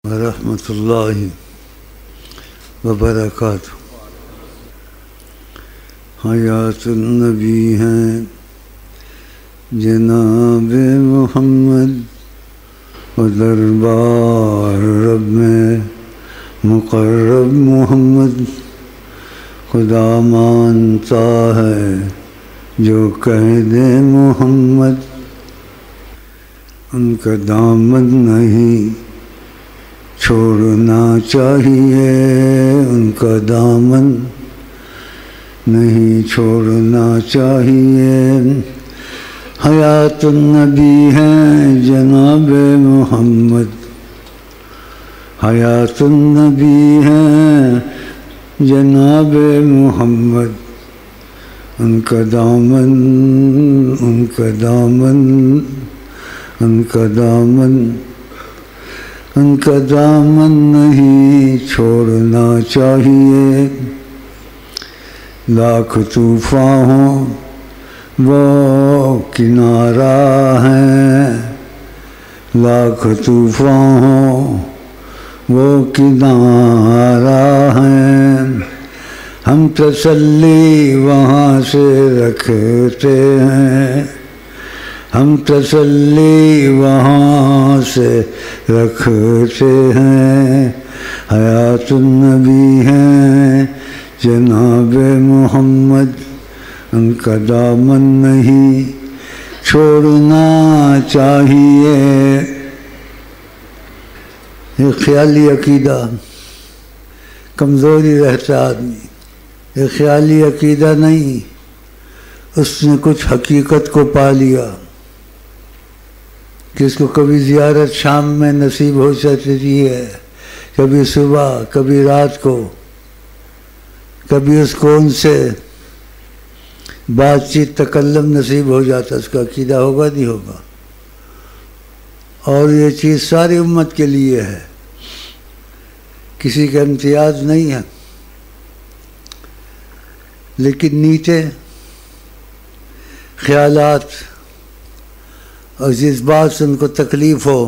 ورحمۃ اللہ وبرکاتہ۔ حیات النبی ہیں جناب محمد، و دربار رب میں مقرب محمد، خدا مانتا ہے جو کہہ دے محمد، ان کا دامن نہیں چھوڑنا چاہیے، ان کا دامن نہیں چھوڑنا چاہیے۔ حیات النبی ہیں جناب محمد، حیات النبی ہیں جناب محمد، ان کا دامن ان کا دامن ان کا دامن ان کا دامن نہیں چھوڑنا چاہیے۔ لاکھ طوفان ہوں وہ کنارہ ہے، لاکھ طوفان ہوں وہ کنارہ ہے، ہم تسلی وہاں سے رکھتے ہیں، ہم تسلی وہاں سے رکھتے ہیں۔ حیات النبی ہیں جناب محمد، ان کا دامن نہیں چھوڑنا چاہیے۔ یہ خیالی عقیدہ کمزوری رہتا آدمی، یہ خیالی عقیدہ نہیں، اس نے کچھ حقیقت کو پا لیا کہ اس کو کبھی زیارت شام میں نصیب ہو سکتی ہے، کبھی صبح، کبھی رات کو، کبھی اس کو ان سے بات چیت تکلم نصیب ہو جاتا، اس کا عقیدہ ہوگا نہیں ہوگا۔ اور یہ چیز ساری امت کے لیے ہے، کسی کا امتیاز نہیں ہے، لیکن نیتیں، خیالات اور جس بات سے ان کو تکلیف ہو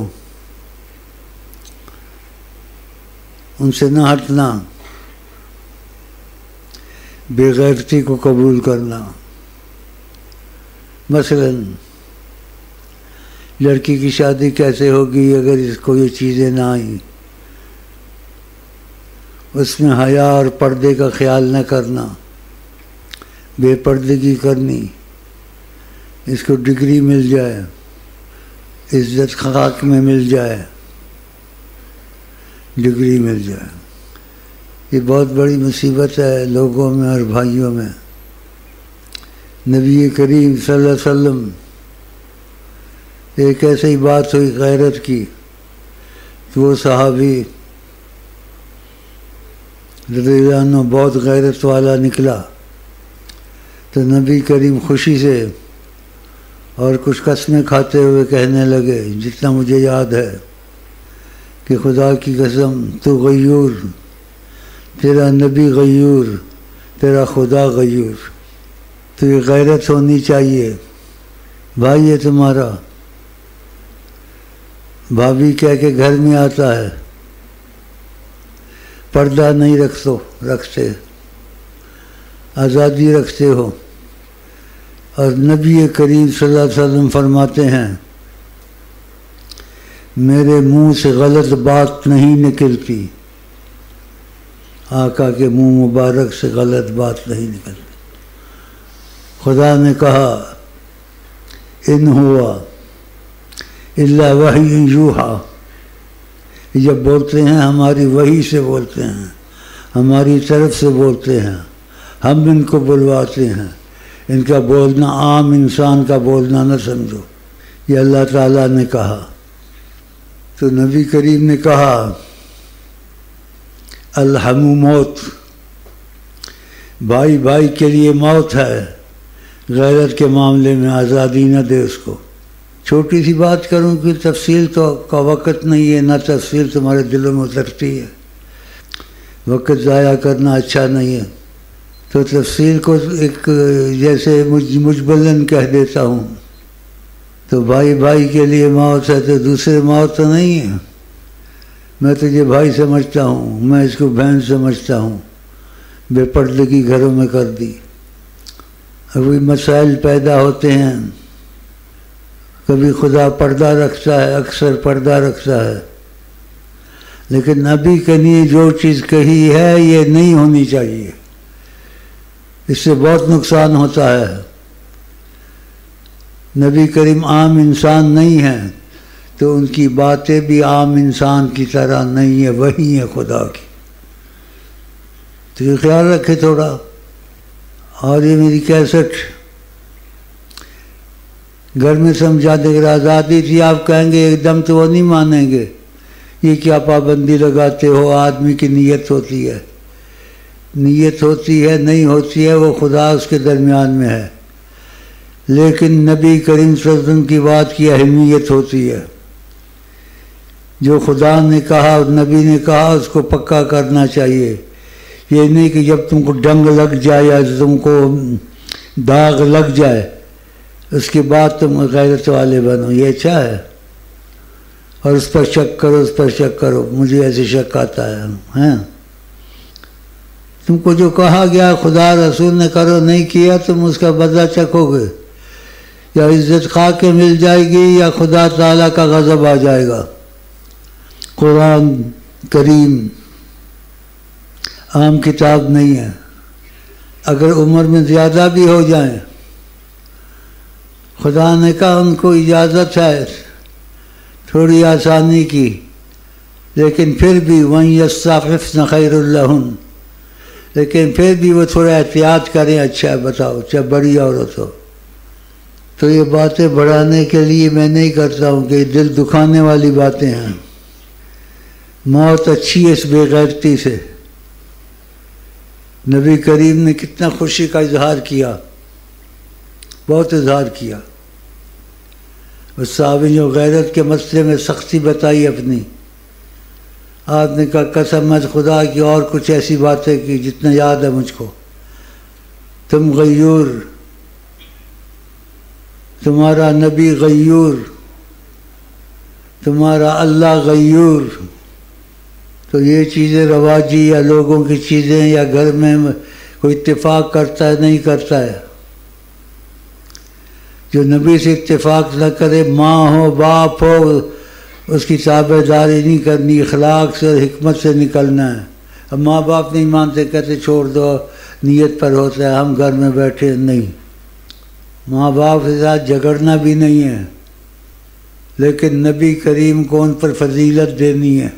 ان سے نہ ہٹنا، بے غیرتی کو قبول کرنا۔ مثلا لڑکی کی شادی کیسے ہوگی اگر اس کو یہ چیزیں نہ آئیں؟ اس میں حیا اور پردے کا خیال نہ کرنا، بے پردگی کرنی، اس کو ڈگری مل جائے، عزت خاک میں مل جائے، ڈگری مل جائے، یہ بہت بڑی مصیبت ہے لوگوں میں اور بھائیوں میں۔ نبی کریم صلی اللہ علیہ وسلم ایک ایسی بات ہوئی غیرت کی کہ وہ صحابی رضی اللہ عنہ بہت غیرت والا نکلا، تو نبی کریم خوشی سے اور کچھ قسمیں کھاتے ہوئے کہنے لگے، جتنا مجھے یاد ہے، کہ خدا کی قسم تو غیور، تیرا نبی غیور، تیرا خدا غیور، تو یہ غیرت ہونی چاہیے۔ بھائی ہے تمہارا، بھابھی کہہ کے گھر میں آتا ہے، پردہ نہیں رکھتے، آزادی رکھتے ہو، اور نبی کریم صلی اللہ علیہ وسلم فرماتے ہیں میرے منہ سے غلط بات نہیں نکلتی، آقا کے منہ مبارک سے غلط بات نہیں نکلتی۔ خدا نے کہا ان ہوا الا وحی یوحی، جب بولتے ہیں ہماری وحی سے بولتے ہیں، ہماری طرف سے بولتے ہیں، ہم ان کو بلواتے ہیں، ان کا بولنا عام انسان کا بولنا نہ سمجھو، یہ اللہ تعالیٰ نے کہا۔ تو نبی کریم نے کہا الحم موت، بھائی بھائی کے لیے موت ہے، غیرت کے معاملے میں آزادی نہ دے اس کو۔ چھوٹی سی بات کروں کہ تفصیل تو کا وقت نہیں ہے، نہ تفصیل تمہارے دلوں میں اترتی ہے، وقت ضائع کرنا اچھا نہیں ہے، تو تفصیل کو ایک جیسے مجملاً کہہ دیتا ہوں۔ تو بھائی بھائی کے لیے موت ہے تو دوسرے موت تو نہیں ہے، میں تجھے بھائی سمجھتا ہوں، میں اس کو بہن سمجھتا ہوں، بے پردگی گھروں میں کر دی۔ ابھی مسائل پیدا ہوتے ہیں، کبھی خدا پردہ رکھتا ہے، اکثر پردہ رکھتا ہے، لیکن نبی کے لیے جو چیز کہی ہے یہ نہیں ہونی چاہیے، اس سے بہت نقصان ہوتا ہے۔ نبی کریم عام انسان نہیں ہیں تو ان کی باتیں بھی عام انسان کی طرح نہیں ہیں، وہی ہیں خدا کی، تو یہ خیال رکھے تھوڑا۔ اور یہ میری کیسٹ گھر میں سمجھا دے، اگر آزادی تھی آپ کہیں گے ایک دم تو وہ نہیں مانیں گے، یہ کیا پابندی لگاتے ہو، آدمی کی نیت ہوتی ہے، نیت ہوتی ہے نہیں ہوتی ہے وہ خدا اس کے درمیان میں ہے، لیکن نبی کریم صلی اللہ علیہ وسلم کی بات کی اہمیت ہوتی ہے۔ جو خدا نے کہا اور نبی نے کہا اس کو پکا کرنا چاہیے، یہ نہیں کہ جب تم کو ڈنگ لگ جائے یا تم کو داغ لگ جائے اس کے بعد تم غیرت والے بنو، یہ اچھا ہے، اور اس پر شک کرو، اس پر شک کرو، مجھے ایسے شک آتا ہے۔ تم کو جو کہا گیا خدا رسول نے کرو، نہیں کیا تم اس کا بدلہ چکھو گے، یا عزت خواہ کے مل جائے گی یا خدا تعالیٰ کا غضب آ جائے گا۔ قرآن کریم عام کتاب نہیں ہے، اگر عمر میں زیادہ بھی ہو جائیں، خدا نے کہا ان کو اجازت ہے تھوڑی آسانی کی، لیکن پھر بھی وَإِن يَسْتَعْفِفْنَ خَيْرٌ لَهُنَّ، لیکن پھر بھی وہ تھوڑا احتیاط کریں، اچھا بتاؤ، چاہے بڑی عورت ہو۔ تو یہ باتیں بڑھانے کے لیے میں نہیں کرتا ہوں کہ دل دکھانے والی باتیں ہیں۔ موت اچھی ہے اس بے غیرتی سے۔ نبی کریم نے کتنا خوشی کا اظہار کیا، بہت اظہار کیا۔ اس صحابی نے غیرت کے مسئلے میں سختی بتائی اپنی، آپ نے کہا قسم ہے خدا کی اور کچھ ایسی باتیں کی جتنا یاد ہے مجھ کو، تم غیور، تمہارا نبی غیور، تمہارا اللہ غیور۔ تو یہ چیزیں رواجی یا لوگوں کی چیزیں یا گھر میں کوئی اتفاق کرتا ہے نہیں کرتا ہے، جو نبی سے اتفاق نہ کرے، ماں ہو باپ ہو، اس کی تابع داری نہیں کرنی، اخلاق سے اور حکمت سے نکلنا ہے۔ اب ماں باپ نہیں مانتے، کہتے چھوڑ دو، نیت پر ہوتا ہے، ہم گھر میں بیٹھے، نہیں، ماں باپ کے ساتھ جھگڑنا بھی نہیں ہے، لیکن نبی کریم کو ان پر فضیلت دینی ہے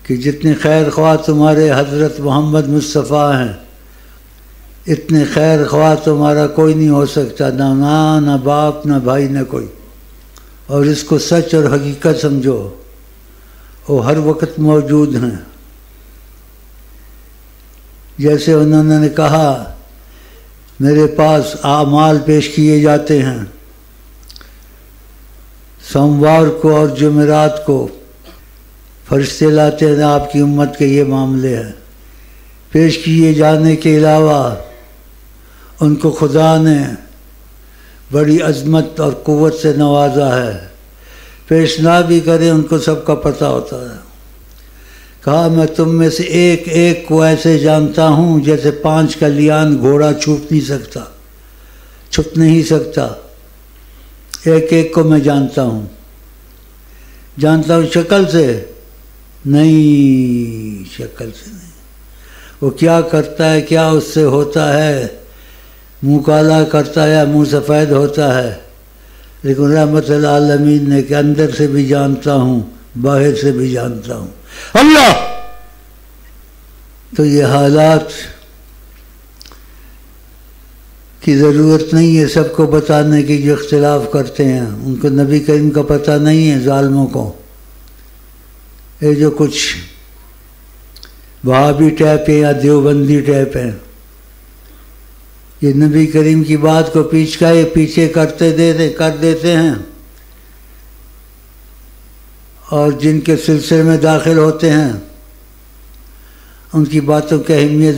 کہ جتنے خیر خواہ تمہارے حضرت محمد مصطفیٰ ہیں، اتنے خیر خواہ تمہارا کوئی نہیں ہو سکتا، نہ ماں نہ باپ نہ بھائی نہ کوئی۔ اور اس کو سچ اور حقیقت سمجھو، وہ ہر وقت موجود ہیں۔ جیسے انہوں نے کہا میرے پاس اعمال پیش کیے جاتے ہیں، سوموار کو اور جمعرات کو فرشتے لاتے ہیں، آپ کی امت کے یہ معاملے ہیں، پیش کیے جانے کے علاوہ ان کو خدا نے بڑی عظمت اور قوت سے نوازا ہے، پیش نہ بھی کریں ان کو سب کا پتہ ہوتا ہے۔ کہا میں تم میں سے ایک ایک کو ایسے جانتا ہوں جیسے 5 کا لیان گھوڑا چھپ نہیں سکتا، ایک ایک کو میں جانتا ہوں شکل سے نہیں، شکل سے نہیں، وہ کیا کرتا ہے، کیا اس سے ہوتا ہے، منہ کالا کرتا ہے یا منہ سفید ہوتا ہے، لیکن رحمت العالمین نے کہ اندر سے بھی جانتا ہوں، باہر سے بھی جانتا ہوں اللہ۔ تو یہ حالات کی ضرورت نہیں ہے سب کو بتانے کی، جو اختلاف کرتے ہیں ان کو نبی کریم کا پتہ نہیں ہے، ظالموں کو۔ یہ جو کچھ وہابی ٹائپ ہیں یا دیوبندی ٹائپ ہیں، یہ نبی کریم کی بات کو پیچھے کر دیتے ہیں، اور جن کے سلسلے میں داخل ہوتے ہیں ان کی باتوں کی اہمیت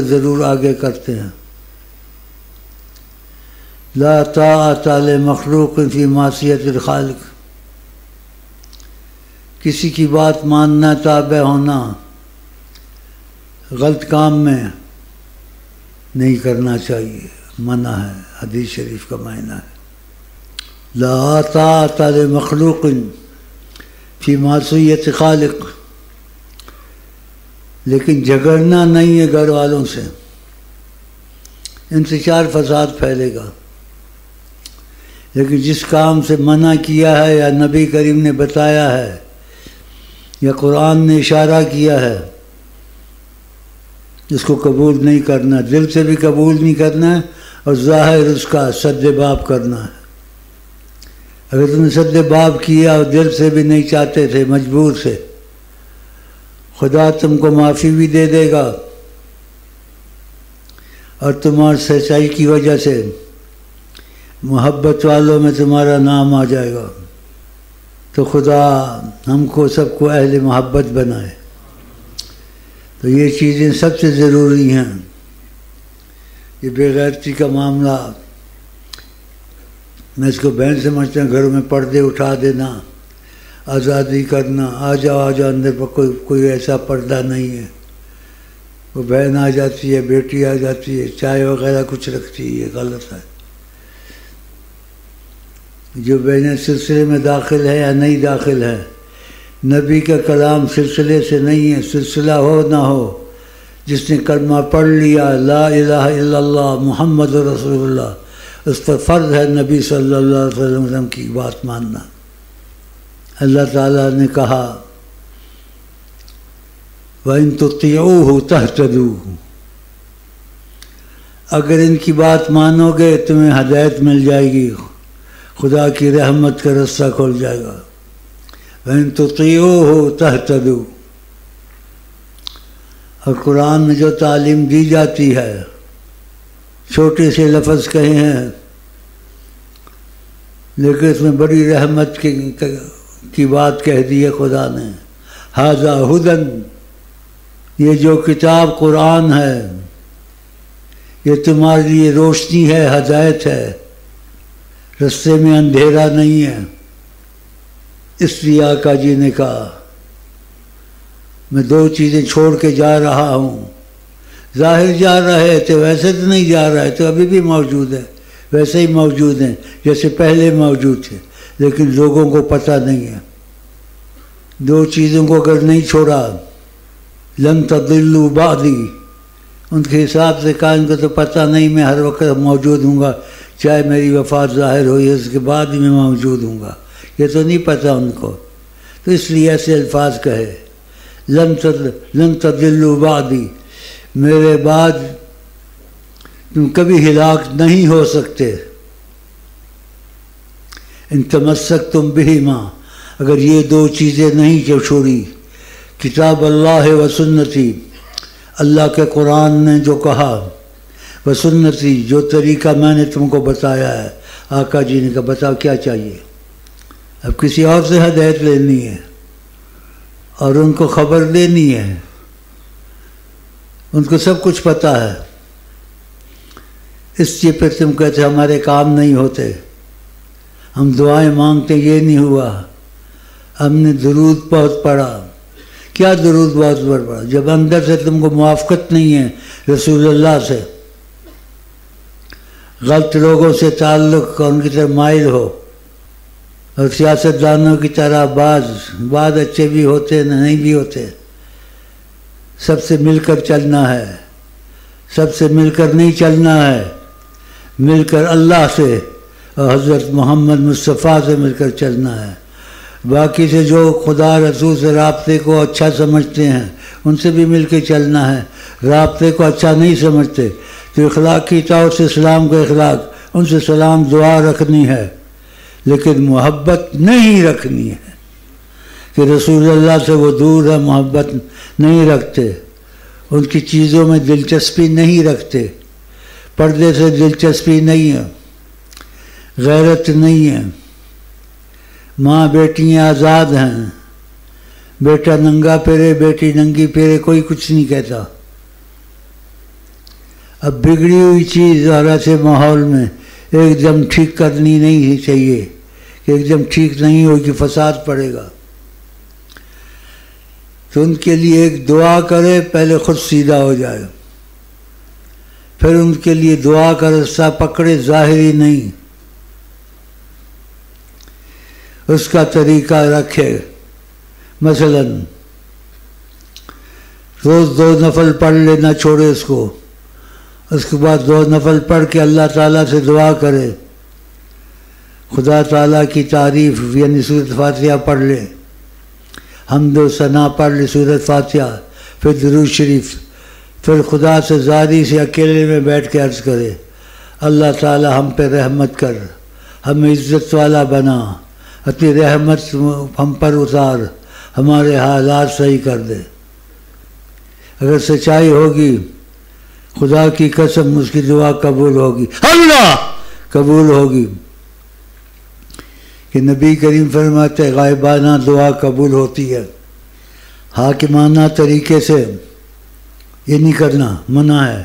ضرور آگے کرتے ہیں۔ لا طاعۃ لمخلوق فی معصیت الخالق، کسی کی بات ماننا، تابع ہونا، غلط کام میں نہیں کرنا چاہیے، منع ہے، حدیث شریف کا معنی ہے لا طاعۃ لمخلوق فی معصیت خالق، لیکن جھگڑنا نہیں ہے گھر والوں سے، انتشار فساد پھیلے گا۔ لیکن جس کام سے منع کیا ہے یا نبی کریم نے بتایا ہے یا قرآن نے اشارہ کیا ہے، اس کو قبول نہیں کرنا، دل سے بھی قبول نہیں کرنا ہے، اور ظاہر اس کا سد باب کرنا ہے۔ اگر تم نے سد باب کیا اور دل سے بھی نہیں چاہتے تھے، مجبور سے، خدا تم کو معافی بھی دے دے گا، اور تمہاری سچائی کی وجہ سے محبت والوں میں تمہارا نام آ جائے گا۔ تو خدا ہم کو سب کو اہل محبت بنائے۔ تو یہ چیزیں سب سے ضروری ہیں۔ یہ بے غیرتی کا معاملہ میں اس کو بہن سمجھتا ہوں، گھروں میں پردے اٹھا دینا، آزادی کرنا، آ جاؤ اندر پر کوئی ایسا پردہ نہیں ہے۔ وہ بہن آ جاتی ہے، بیٹی آ جاتی ہے، چائے وغیرہ کچھ رکھتی ہے، یہ غلط ہے۔ جو بہنیں سلسلے میں داخل ہے یا نہیں داخل ہے، نبی کا کلام سلسلے سے نہیں ہے، سلسلہ ہو نہ ہو، جس نے کلمہ پڑھ لیا لا الہ الا اللہ محمد رسول اللہ، اس پر فرض ہے نبی صلی اللہ علیہ وسلم کی بات ماننا۔ اللہ تعالیٰ نے کہا وَإِن تُطِيعُوهُ تَهْتَدُوا، اگر ان کی بات مانو گے تمہیں ہدایت مل جائے گی، خدا کی رحمت کا رستہ کھل جائے گا۔ وَإِن تُطِيعُوهُ تَهْتَدُوا، اور قرآن میں جو تعلیم دی جاتی ہے، چھوٹے سے لفظ کہے ہیں لیکن اس میں بڑی رحمت کی بات کہہ دی ہے خدا نے۔ ھذا ھدی، یہ جو کتاب قرآن ہے یہ تمہارے لیے روشنی ہے، ہدایت ہے، رستے میں اندھیرا نہیں ہے۔ اس لیے آقا جی نے کہا میں دو چیزیں چھوڑ کے جا رہا ہوں۔ ظاہر جا رہے تھے، ویسے تو نہیں جا رہے تھے، ابھی بھی موجود ہے، ویسے ہی موجود ہیں جیسے پہلے موجود تھے، لیکن لوگوں کو پتہ نہیں ہے۔ دو چیزوں کو اگر نہیں چھوڑا، لن تضلوا بعدی، ان کے حساب سے کہا ان کو تو پتہ نہیں، میں ہر وقت موجود ہوں گا، چاہے میری وفات ظاہر ہوئی ہے اس کے بعد ہی میں موجود ہوں گا، یہ تو نہیں پتہ ان کو۔ تو اس لیے ایسے الفاظ کہے لن تضلوا بعدی، میرے بعد تم کبھی ہلاک نہیں ہو سکتے۔ ان تمسکتم بہما، اگر یہ دو چیزیں نہیں چھوڑی، کتاب اللہ و سنتی، اللہ کے قرآن نے جو کہا، و سنتی، جو طریقہ میں نے تم کو بتایا ہے۔ آقا جی نے کہا بتاؤ کیا چاہیے؟ اب کسی اور سے ہدایت لینی ہے اور ان کو خبر دینی ہے، ان کو سب کچھ پتہ ہے۔ اس لیے پھر تم کہتے ہمارے کام نہیں ہوتے، ہم دعائیں مانگتے یہ نہیں ہوا، ہم نے درود بہت پڑھا۔ کیا درود بہت پڑھا؟ جب اندر سے تم کو موافقت نہیں ہے رسول اللہ سے، غلط لوگوں سے تعلق ان کی طرف مائل ہو، اور سیاست دانوں کی طرح بعض اچھے بھی ہوتے نہیں بھی ہوتے، سب سے مل کر چلنا ہے، سب سے مل کر نہیں چلنا ہے، مل کر اللہ سے اور حضرت محمد مصطفیٰ سے مل کر چلنا ہے۔ باقی سے جو خدا رسول سے رابطے کو اچھا سمجھتے ہیں ان سے بھی مل کے چلنا ہے، رابطے کو اچھا نہیں سمجھتے تو اخلاق کی طور سے اسلام کا اخلاق، ان سے سلام دعا رکھنی ہے، لیکن محبت نہیں رکھنی ہے کہ رسول اللہ سے وہ دور ہے، محبت نہیں رکھتے، ان کی چیزوں میں دلچسپی نہیں رکھتے، پردے سے دلچسپی نہیں ہے، غیرت نہیں ہے۔ ماں بیٹیاں آزاد ہیں، بیٹا ننگا پھرے بیٹی ننگی پھرے کوئی کچھ نہیں کہتا۔ اب بگڑی ہوئی چیز اور ایسے ماحول میں ایک دم ٹھیک کرنی نہیں چاہیے کہ ایک دم ٹھیک نہیں ہوگی فساد پڑے گا۔ تو ان کے لیے ایک دعا کرے، پہلے خود سیدھا ہو جائے، پھر ان کے لیے دعا کا رستہ پکڑے، ظاہری نہیں، اس کا طریقہ رکھے۔ مثلا روز 2 نفل پڑھ لے، نہ چھوڑے اس کو، اس کے بعد 2 نفل پڑھ کے اللہ تعالیٰ سے دعا کرے، خدا تعالیٰ کی تعریف یعنی سورۃ فاتحہ پڑھ لے، حمد و ثنا پڑھ لے سورۃ فاتحہ، پھر درود شریف، پھر خدا سے زاری سے اکیلے میں بیٹھ کے عرض کرے، اللہ تعالیٰ ہم پہ رحمت کر، ہمیں عزت والا بنا، اپنی رحمت ہم پر اتار، ہمارے حالات صحیح کر دے۔ اگر سچائی ہوگی خدا کی قسم اس کی دعا قبول ہوگی، اللہ قبول ہوگی، کہ نبی کریم فرماتے غائبانہ دعا قبول ہوتی ہے، حاکمانہ طریقے سے یہ نہیں کرنا منع ہے۔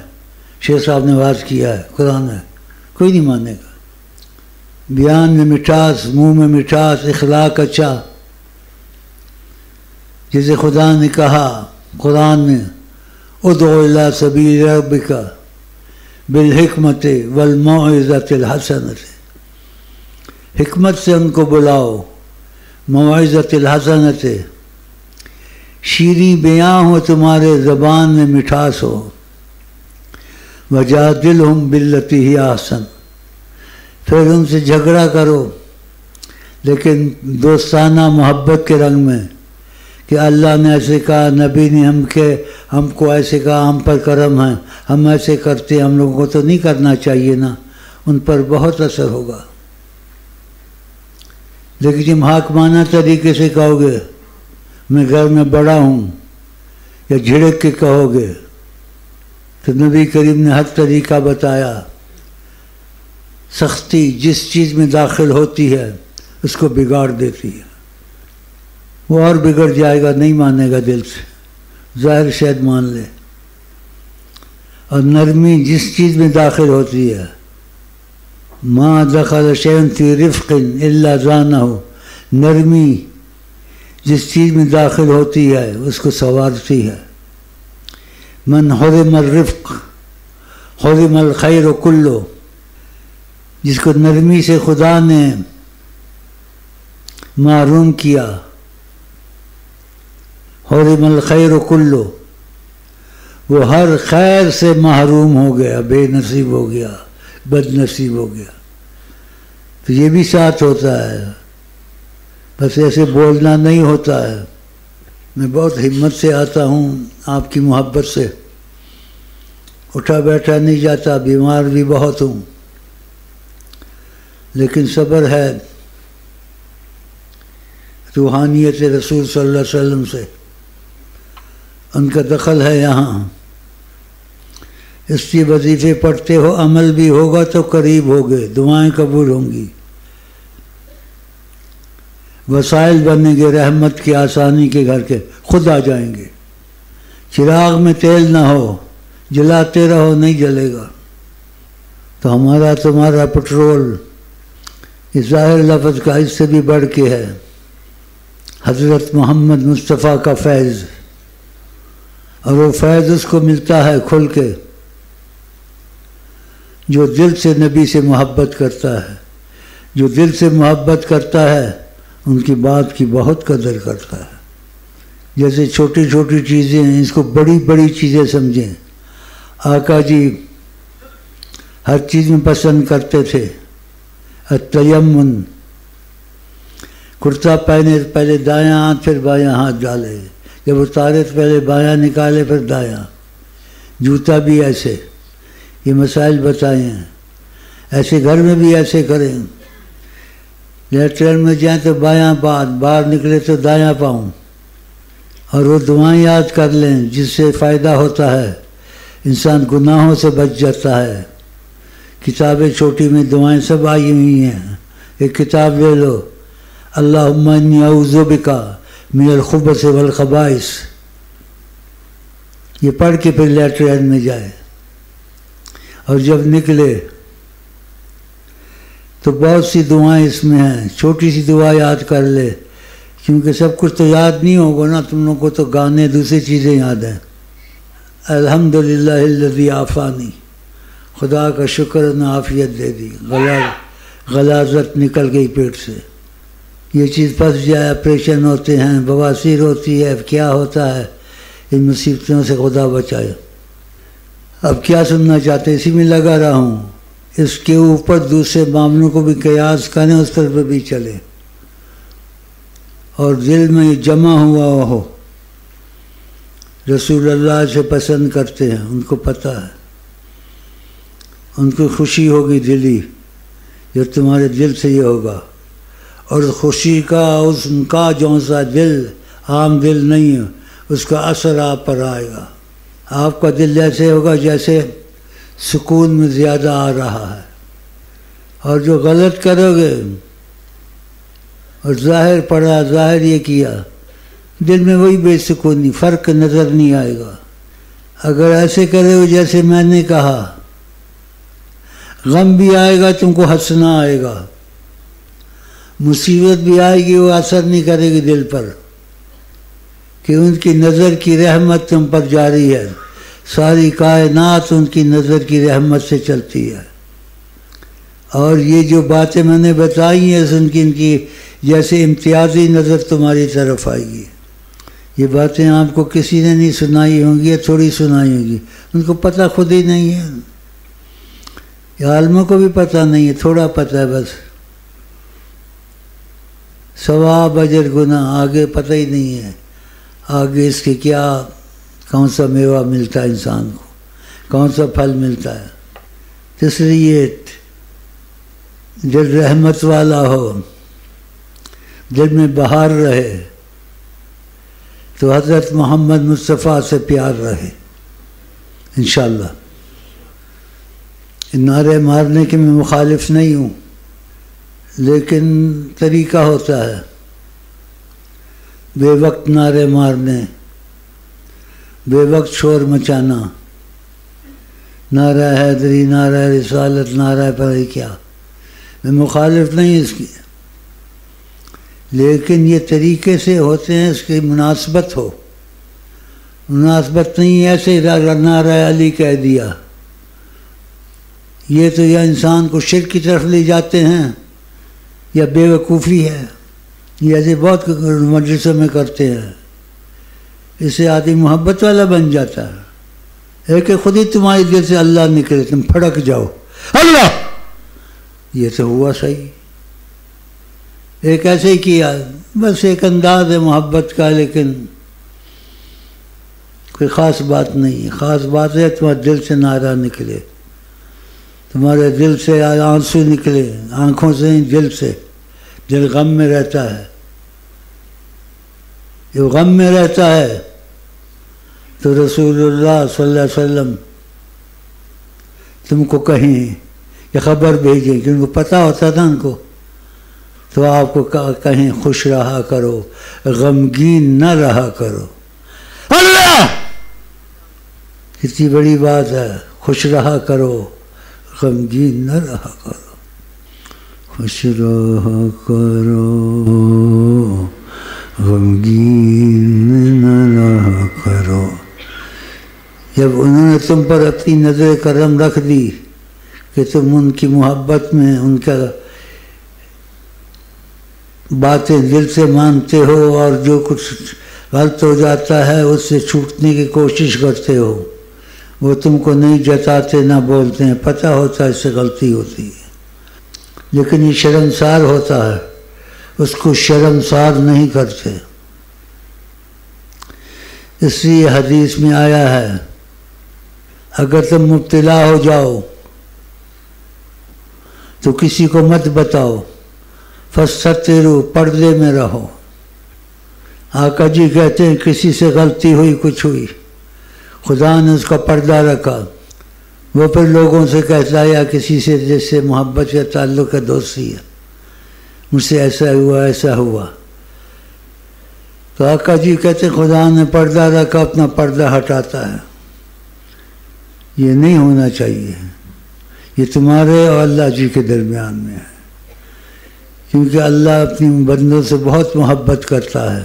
شیخ صاحب نے واضح کیا ہے، قرآن ہے، کوئی نہیں مانے گا۔ بیان میں مٹھاس، منہ میں مٹھاس، اخلاق اچھا، جسے خدا نے کہا قرآن میں ادعو الی سبیل ربک بالحکمت والموعظۃ الحسنۃ، حکمت سے ان کو بلاؤ، موعظۃ الحسنۃ، شیریں بیاں ہو، تمہارے زبان میں مٹھاس ہو، وجادلہم باللتی ہی احسن، پھر ان سے جھگڑا کرو لیکن دوستانہ محبت کے رنگ میں، کہ اللہ نے ایسے کہا، نبی نے ہم کو ایسے کہا، ہم پر کرم ہے، ہم ایسے کرتے ہیں، ہم لوگوں کو تو نہیں کرنا چاہیے نا، ان پر بہت اثر ہوگا۔ لیکن جب حاکمانہ طریقے سے کہو گے میں گھر میں بڑا ہوں، یا جھڑک کے کہو گے، تو نبی کریم نے ہر طریقہ بتایا۔ سختی جس چیز میں داخل ہوتی ہے اس کو بگاڑ دیتی ہے، وہ اور بگڑ جائے گا، نہیں مانے گا دل سے، ظاہر شاید مان لے۔ اور نرمی جس چیز میں داخل ہوتی ہے، ما دخل شیء فی رفق الا زانہ، نرمی جس چیز میں داخل ہوتی ہے اس کو سنوارتی ہے۔ من حرم الرفق حرم الخیر کلہ، جس کو نرمی سے خدا نے محروم کیا، حرم الخیر کلہ، وہ ہر خیر سے محروم ہو گیا، بے نصیب ہو گیا، بد نصیب ہو گیا۔ تو یہ بھی ساتھ ہوتا ہے، بس ایسے بولنا نہیں ہوتا ہے۔ میں بہت ہمت سے آتا ہوں، آپ کی محبت سے اٹھا بیٹھا نہیں جاتا، بیمار بھی بہت ہوں، لیکن صبر ہے، روحانیت رسول صلی اللہ علیہ وسلم سے ان کا دخل ہے یہاں۔ اس کی وظیفے پڑھتے ہو، عمل بھی ہوگا تو قریب ہوگے، دعائیں قبول ہوں گی، وسائل بنیں گے رحمت کی، آسانی کے گھر کے، خود آ جائیں گے۔ چراغ میں تیل نہ ہو، جلاتے رہو، نہیں جلے گا۔ تو ہمارا تمہارا پٹرول اس ظاہر لفظ کا اس سے بھی بڑھ کے ہے، حضرت محمد مصطفیٰ کا فیض، اور وہ فیض اس کو ملتا ہے کھل کے جو دل سے نبی سے محبت کرتا ہے۔ جو دل سے محبت کرتا ہے ان کی بات کی بہت قدر کرتا ہے۔ جیسے چھوٹی چھوٹی چیزیں ہیں، اس کو بڑی بڑی چیزیں سمجھیں۔ آقا جی ہر چیز میں پسند کرتے تھے التیمن، کرتا پہنے پہلے دایاں ہاتھ پھر بایاں ہاتھ ڈالے، جب اتارے تو پہلے بایاں نکالے پھر دایاں، جوتا بھی ایسے، یہ مسائل بتائے ہیں۔ ایسے گھر میں بھی ایسے کریں، لیٹرن میں جائیں تو بایاں پاؤں، باہر نکلے تو دایاں پاؤں، اور وہ دعائیں یاد کر لیں جس سے فائدہ ہوتا ہے، انسان گناہوں سے بچ جاتا ہے۔ کتابیں چھوٹی میں دعائیں سب آئی ہوئی ہیں، ایک کتاب لے لو، اللہم انی اعوذ بک من الخبث والخبائث، یہ پڑھ کے پھر لیٹرین میں جائے، اور جب نکلے تو بہت سی دعائیں اس میں ہیں، چھوٹی سی دعا یاد کر لے کیونکہ سب کچھ تو یاد نہیں ہوگا نا، تم لوگوں کو تو گانے دوسری چیزیں یاد ہیں۔ الحمدللہ الذی عافانی، خدا کا شکر نے عافیت دے دی، غلاظت نکل گئی پیٹ سے، یہ چیز پھنس جائے، آپریشن ہوتے ہیں، بواسیر ہوتی ہے، کیا ہوتا ہے، ان مصیبتوں سے خدا بچائے۔ اب کیا سننا چاہتے، اسی میں لگا رہا ہوں، اس کے اوپر دوسرے معاملوں کو بھی قیاس کریں، اس پر بھی چلے، اور دل میں جمع ہوا ہو رسول اللہ سے پسند کرتے ہیں، ان کو پتہ ہے، ان کو خوشی ہوگی دلی، جو تمہارے دل سے یہ ہوگا، اور خوشی کا اس کا جو سا دل عام دل نہیں ہے، اس کا اثر آپ پر آئے گا۔ آپ کا دل ایسے ہوگا جیسے سکون میں زیادہ آ رہا ہے، اور جو غلط کرو گے اور ظاہر پڑا، ظاہر یہ کیا، دل میں وہی بے سکونی، فرق نظر نہیں آئے گا۔ اگر ایسے کرے ہو جیسے میں نے کہا، غم بھی آئے گا، تم کو ہنسنا آئے گا، مصیبت بھی آئے گی، وہ اثر نہیں کرے گی دل پر، کہ ان کی نظر کی رحمت تم پر جاری ہے، ساری کائنات ان کی نظر کی رحمت سے چلتی ہے۔ اور یہ جو باتیں میں نے بتائی ہیں، ان کی جیسے امتیازی نظر تمہاری طرف آئے گی۔ یہ باتیں آپ کو کسی نے نہیں سنائی ہوں گی، تھوڑی سنائی ہوں گی، ان کو پتہ خود ہی نہیں ہے، یہ عالموں کو بھی پتہ نہیں ہے، تھوڑا پتہ ہے بس، ثواب اجر گناہ آگے پتہ ہی نہیں ہے، آگے اس کے کیا، کون سا میوہ ملتا ہے انسان کو، کون سا پھل ملتا ہے۔ اس لیے دل رحمت والا ہو، دل میں بہار رہے، تو حضرت محمد مصطفیٰ سے پیار رہے انشاءاللہ۔ نعرے مارنے کے میں مخالف نہیں ہوں، لیکن طریقہ ہوتا ہے، بے وقت نعرے مارنے، بے وقت شور مچانا، نعرہ حیدری، نعرہ رسالت، نعرہ پر کیا، میں مخالف نہیں اس کی، لیکن یہ طریقے سے ہوتے ہیں، اس کی مناسبت ہو، مناسبت نہیں ایسے نعرہ علی کہہ دیا، یہ تو یا انسان کو شرک کی طرف لے جاتے ہیں یا بے وقوفی ہے، یہ ایسے بہت مجلسوں میں کرتے ہیں، اس سے آدمی محبت والا بن جاتا ہے، ایک خود ہی تمہارے دل سے اللہ نکلے، تم پھڑک جاؤ اللہ، یہ تو ہوا صحیح، ایک ایسے ہی کیا، بس ایک انداز ہے محبت کا، لیکن کوئی خاص بات نہیں ہے، خاص بات ہے تمہارے دل سے نعرہ نکلے، تمہارے دل سے آنسو نکلے، آنکھوں سے نہیں، دل سے، دل غم میں رہتا ہے، جو غم میں رہتا ہے تو رسول اللہ صلی اللہ علیہ وسلم تم کو کہیں یا خبر بھیجیں، کہ ان کو پتہ ہوتا تھا ان کو، تو آپ کو کہیں خوش رہا کرو، غمگین نہ رہا کرو، اللہ کتنی بڑی بات ہے، خوش رہا کرو، غمگین نہ رہا کرو، خوش رہا کرو، غمگین نہ رہا کرو۔ جب انہوں نے تم پر اپنی نظر کرم رکھ دی کہ تم ان کی محبت میں ان کا باتیں دل سے مانتے ہو، اور جو کچھ غلط ہو جاتا ہے اس سے چھوٹنے کی کوشش کرتے ہو، وہ تم کو نہیں جتاتے نہ بولتے ہیں، پتہ ہوتا ہے اس سے غلطی ہوتی ہے، لیکن یہ شرمسار ہوتا ہے، اس کو شرمسار نہیں کرتے۔ اس لیے حدیث میں آیا ہے، اگر تم مبتلا ہو جاؤ تو کسی کو مت بتاؤ، فَاسْتَتِرُوا، پردے میں رہو۔ آقا جی کہتے ہیں کسی سے غلطی ہوئی، کچھ ہوئی، خدا نے اس کا پردہ رکھا، وہ پھر لوگوں سے کہتا ہے یا کسی سے جس سے محبت یا تعلق ہے، دوستی ہے، مجھ سے ایسا ہوا، ایسا ہوا، تو آقا جی کہتے ہیں خدا نے پردہ رکھا، اپنا پردہ ہٹاتا ہے، یہ نہیں ہونا چاہیے، یہ تمہارے اور اللہ جی کے درمیان میں ہے، کیونکہ اللہ اپنی بندوں سے بہت محبت کرتا ہے،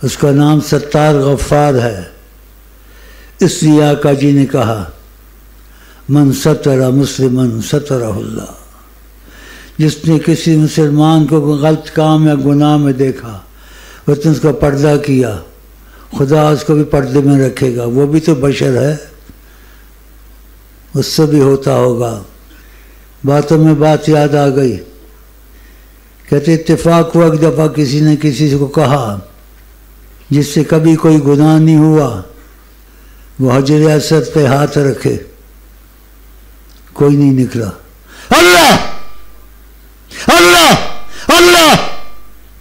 اس کا نام ستار غفار ہے۔ اس لیے آقا جی نے کہا من ستر مسلمن سترہ اللہ، جس نے کسی مسلمان کو غلط کام یا گناہ میں دیکھا، اس نے اس کا پردہ کیا، خدا اس کو بھی پردے میں رکھے گا۔ وہ بھی تو بشر ہے، اس سے بھی ہوتا ہوگا۔ باتوں میں بات یاد آ گئی، کہتے اتفاق ہوا ایک دفعہ کسی نے کسی کو کہا جس سے کبھی کوئی گناہ نہیں ہوا، وہ حجر اسود پہ ہاتھ رکھے، کوئی نہیں نکلا۔ اللہ اللہ اللہ،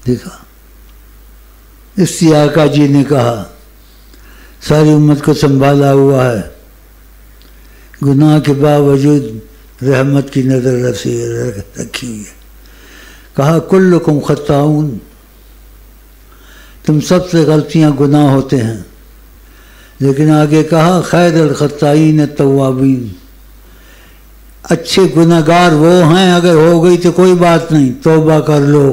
دیکھا؟ اس لیے آقا جی نے کہا ساری امت کو سنبھالا ہوا ہے، گناہ کے باوجود رحمت کی نظر رکھی ہوئی ہے۔ کہا کلکم خطاؤن، تم سب سے غلطیاں گناہ ہوتے ہیں، لیکن آگے کہا خیر الخطائین التوابین، اچھے گناہ گار وہ ہیں، اگر ہو گئی تو کوئی بات نہیں، توبہ کر لو،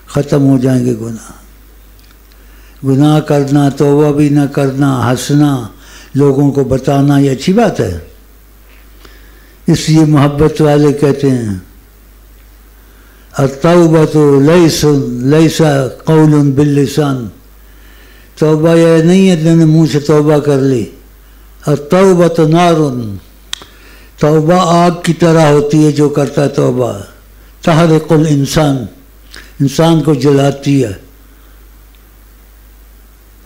ختم ہو جائیں گے گناہ۔ گناہ کرنا، توبہ بھی نہ کرنا، ہنسنا، لوگوں کو بتانا، یہ اچھی بات ہے۔ اس لیے محبت والے کہتے ہیں التوبۃ لیس قول باللسان، توبہ یہ نہیں ہے کہ نے منہ سے توبہ کر لی، التوبۃ نار، توبہ آگ کی طرح ہوتی ہے، جو کرتا ہے توبہ تحرق الانسان، انسان کو جلاتی ہے،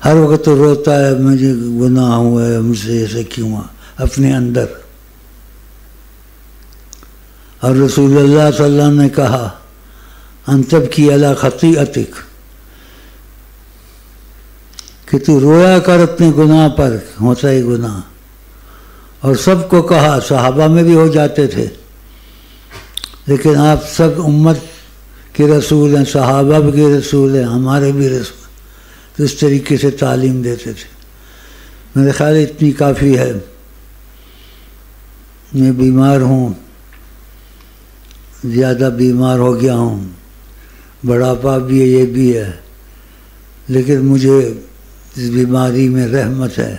ہر وقت تو روتا ہے مجھے گناہ ہوا ہے، مجھ سے ایسے کیوں ہوا اپنے اندر۔ اور رسول اللہ صلی اللہ علیہ وسلم نے کہا ان تبکی علی خطیئتک، کہ تو رویا کر اپنے گناہ پر، ہوتا ہے گناہ۔ اور سب کو کہا، صحابہ میں بھی ہو جاتے تھے، لیکن آپ سب امت کے رسول ہیں، صحابہ بھی رسول ہیں، ہمارے بھی رسول، تو اس طریقے سے تعلیم دیتے تھے۔ میرے خیال اتنی کافی ہے۔ میں بیمار ہوں، زیادہ بیمار ہو گیا ہوں، بڑھاپا بھی ہے، یہ بھی ہے، لیکن مجھے اس بیماری میں رحمت ہے۔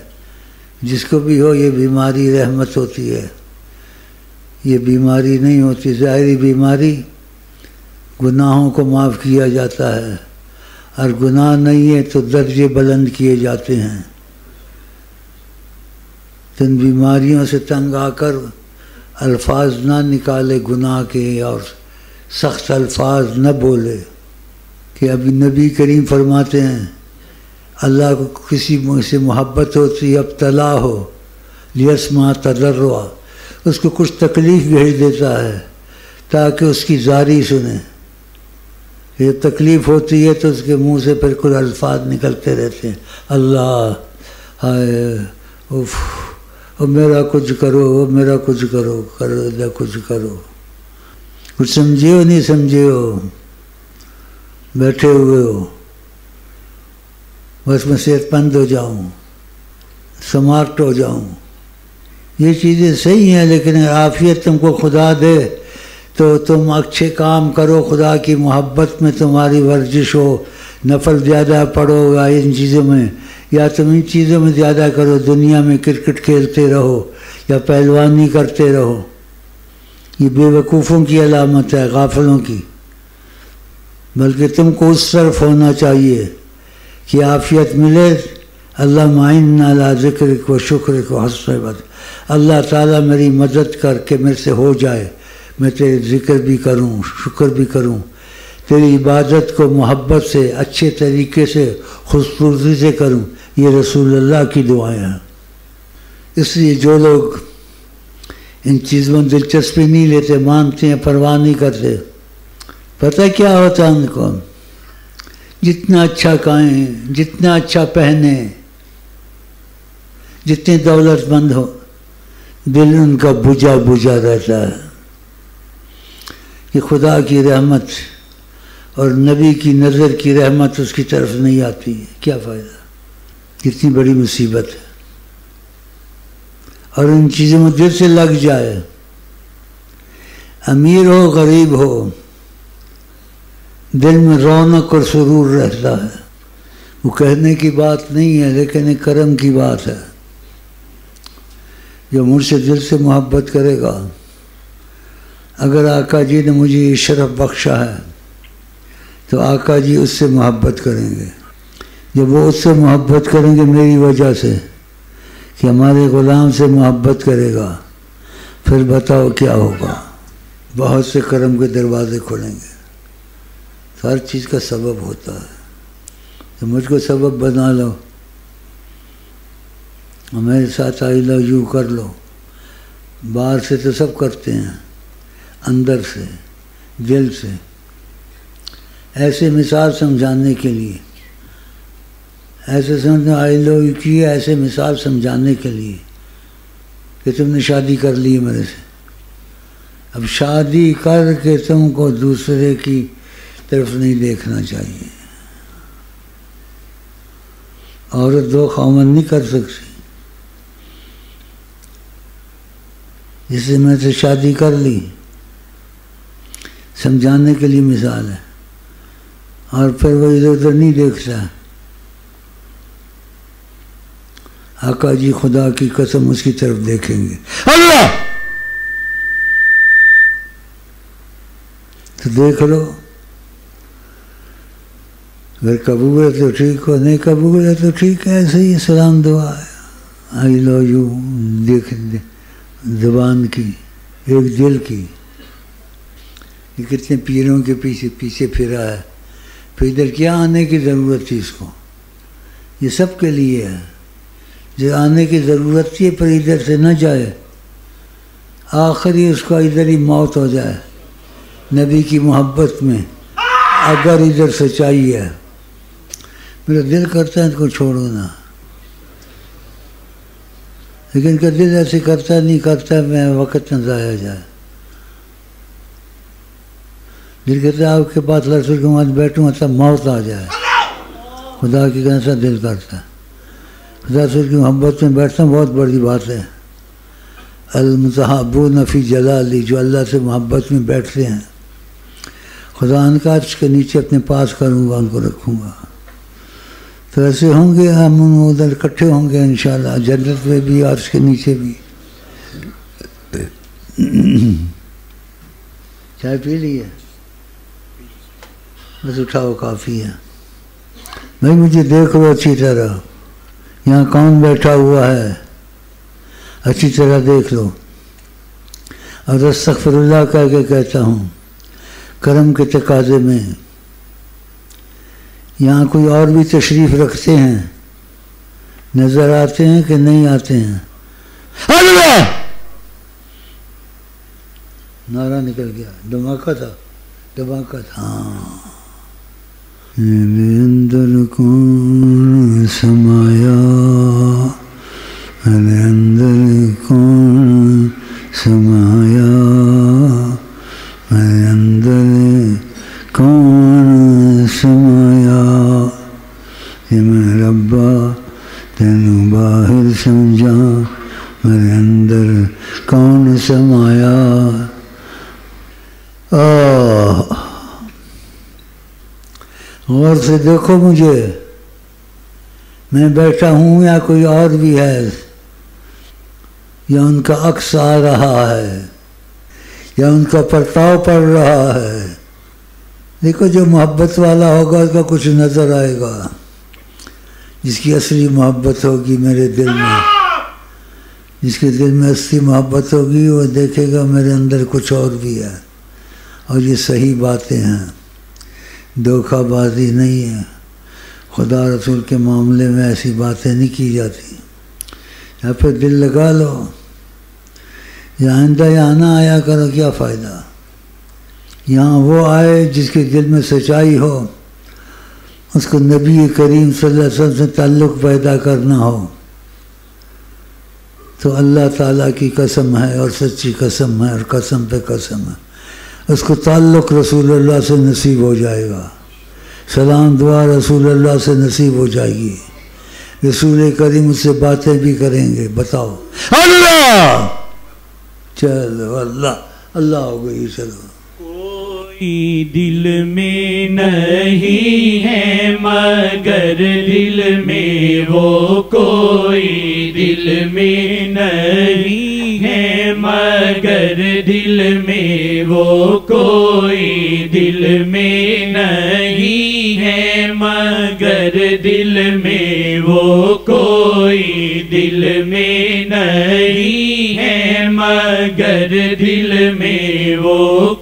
جس کو بھی ہو یہ بیماری رحمت ہوتی ہے، یہ بیماری نہیں ہوتی ظاہری بیماری۔ گناہوں کو معاف کیا جاتا ہے، اور گناہ نہیں ہے تو درجے بلند کیے جاتے ہیں۔ ان بیماریوں سے تنگ آ کر الفاظ نہ نکالے گناہ کے، اور سخت الفاظ نہ بولے، کہ ابھی نبی کریم فرماتے ہیں اللہ کو کسی سے محبت ہوتی ابتلا ہو لیسمع تضرع، اس کو کچھ تکلیف بھیج دیتا ہے تاکہ اس کی زاری سنے۔ یہ تکلیف ہوتی ہے تو اس کے منہ سے پھر کچھ الفاظ نکلتے رہتے ہیں، اللہ ہائے اف، او میرا کچھ کرو، او میرا کچھ کرو، کرو کچھ کرو، کچھ سمجھے ہو نہیں سمجھے ہو، بیٹھے ہوئے ہو، بس میں صحت مند ہو جاؤں، سمارٹ ہو جاؤں۔ یہ چیزیں صحیح ہیں، لیکن عافیت تم کو خدا دے تو تم اچھے کام کرو، خدا کی محبت میں تمہاری ورزش ہو، نفل زیادہ پڑھو یا ان چیزوں میں، یا تم ان چیزوں میں زیادہ کرو، دنیا میں کرکٹ کھیلتے رہو یا پہلوانی کرتے رہو۔ یہ بے وقوفوں کی علامت ہے، غافلوں کی۔ بلکہ تم کو اس طرف ہونا چاہیے کہ عافیت ملے، اللہ معین علی ذکرک و شکرک و حسن عبادتک، اللہ تعالیٰ میری مدد کر کے میرے سے ہو جائے، میں تیرے ذکر بھی کروں، شکر بھی کروں، تیری عبادت کو محبت سے، اچھے طریقے سے، خوبصورتی سے کروں۔ یہ رسول اللہ کی دعائیں ہیں۔ اس لیے جو لوگ ان چیزوں میں دلچسپی نہیں لیتے، مانتے ہیں، پرواہ نہیں کرتے، پتہ کیا ہوتا ہے ان کو؟ جتنا اچھا کھائیں، جتنا اچھا پہنیں، جتنے دولت مند ہو، دل ان کا بجھا بجھا رہتا ہے کہ خدا کی رحمت اور نبی کی نظر کی رحمت اس کی طرف نہیں آتی ہے۔ کیا فائدہ؟ کتنی بڑی مصیبت ہے۔ اور ان چیزوں میں دل سے لگ جائے، امیر ہو غریب ہو، دل میں رونق اور سرور رہتا ہے. وہ کہنے کی بات نہیں ہے لیکن ایک کرم کی بات ہے. جو مجھ سے دل سے محبت کرے گا، اگر آقا جی نے مجھے یہ شرف بخشا ہے تو آقا جی اس سے محبت کریں گے. جب وہ اس سے محبت کریں گے میری وجہ سے کہ ہمارے غلام سے محبت کرے گا، پھر بتاؤ کیا ہوگا؟ بہت سے کرم کے دروازے کھلیں گے. تو ہر چیز کا سبب ہوتا ہے. تو مجھ کو سبب بنا لو، میرے ساتھ آئی لو یو کر لو. باہر سے تو سب کرتے ہیں، اندر سے، دل سے. ایسے مثال سمجھانے کے لیے، ایسے سمجھنا آئی لو یو کی ایسے مثال سمجھانے کے لیے کہ تم نے شادی کر لی میرے سے. اب شادی کر کے تم کو دوسرے کی طرف نہیں دیکھنا چاہیے. عورت دو خاوند نہیں کر سکتی. جس سے میں سے شادی کر لی، سمجھانے کے لیے مثال ہے. اور پھر وہ ادھر ادھر نہیں دیکھتا. آقا جی خدا کی قسم اس کی طرف دیکھیں گے. اللہ تو دیکھ لو، اگر قبول ہے تو ٹھیک ہو، نہیں قبول ہے تو ٹھیک ہے. ایسے ہی سلام دعا ہے. آئی لو یو دیکھ زبان کی، ایک دل کی. یہ کتنے پیروں کے پیچھے پھرا ہے. پھر ادھر کیا آنے کی ضرورت تھی اس کو؟ یہ سب کے لیے ہے. جو آنے کی ضرورت تھی پر ادھر سے نہ جائے، آخری اس کا ادھر ہی موت ہو جائے نبی کی محبت میں. اگر ادھر سچائی ہے، میرا دل کرتا ہے ان کو چھوڑو نا، لیکن کہ دل ایسے کرتا نہیں کرتا میں وقت نہ ضائع جائے. دل کہتا ہے آپ کے پاس رسول کے وہاں بیٹھوں تب موت آ جائے. خدا کی کیسا دل کرتا ہے. خدا رسول کی محبت میں بیٹھنا بہت بڑی بات ہے. المتحابون فی جلالی، جو اللہ سے محبت میں بیٹھتے ہیں، خدا ان کا عرش کے نیچے اپنے پاس کروں گا، ان کو رکھوں گا. تو ایسے ہوں گے ہم ادھر اکٹھے ہوں گے انشاءاللہ، جنت میں بھی عرش کے نیچے بھی. چائے پی لی ہے؟ بس اٹھاؤ کافی ہے. بھائی مجھے دیکھ لو اچھی طرح، یہاں کون بیٹھا ہوا ہے اچھی طرح دیکھ لو. اور استغفر اللہ کہہ کے کہتا ہوں کرم کے تقاضے میں. یہاں کوئی اور بھی تشریف رکھتے ہیں، نظر آتے ہیں کہ نہیں آتے ہیں؟ اللہ نعرہ نکل گیا. دھماکہ تھا، دھماکہ تھا. ہاں میرے اندر کون سمایا، میرے اندر کون سمایا، میرے اندر کون سمایا. یہ میں ربا تینوں باہر سمجھا، میرے اندر کون سمایا. غور سے دیکھو مجھے، میں بیٹھا ہوں یا کوئی اور بھی ہے، یا ان کا عکس آ رہا ہے، یا ان کا پرتاؤ پڑ رہا ہے. دیکھو جو محبت والا ہوگا اس کا کچھ نظر آئے گا. جس کی اصلی محبت ہوگی میرے دل میں، جس کے دل میں اصلی محبت ہوگی وہ دیکھے گا میرے اندر کچھ اور بھی ہے. اور یہ صحیح باتیں ہیں، دھوکہ بازی نہیں ہے. خدا رسول کے معاملے میں ایسی باتیں نہیں کی جاتی. یا پھر دل لگا لو، یا آئندہ یہاں نہ آیا کرو، کیا فائدہ. یہاں وہ آئے جس کے دل میں سچائی ہو، اس کو نبی کریم صلی اللہ علیہ وسلم سے تعلق پیدا کرنا ہو. تو اللہ تعالیٰ کی قسم ہے اور سچی قسم ہے اور قسم پہ قسم ہے، اس کو تعلق رسول اللہ سے نصیب ہو جائے گا. سلام دعا رسول اللہ سے نصیب ہو جائے گی. رسول کریم اس سے باتیں بھی کریں گے. بتاؤ اللہ، چلو اللہ اللہ ہو گئی. چلو دل میں نہیں ہے مگر دل میں وہ کوئی دل میں نہیں ہے مگر دل میں وہ کوئی دل میں نہیں ہے مگر دل میں وہ کوئی دل میں نہیں ہے مگر دل میں وہ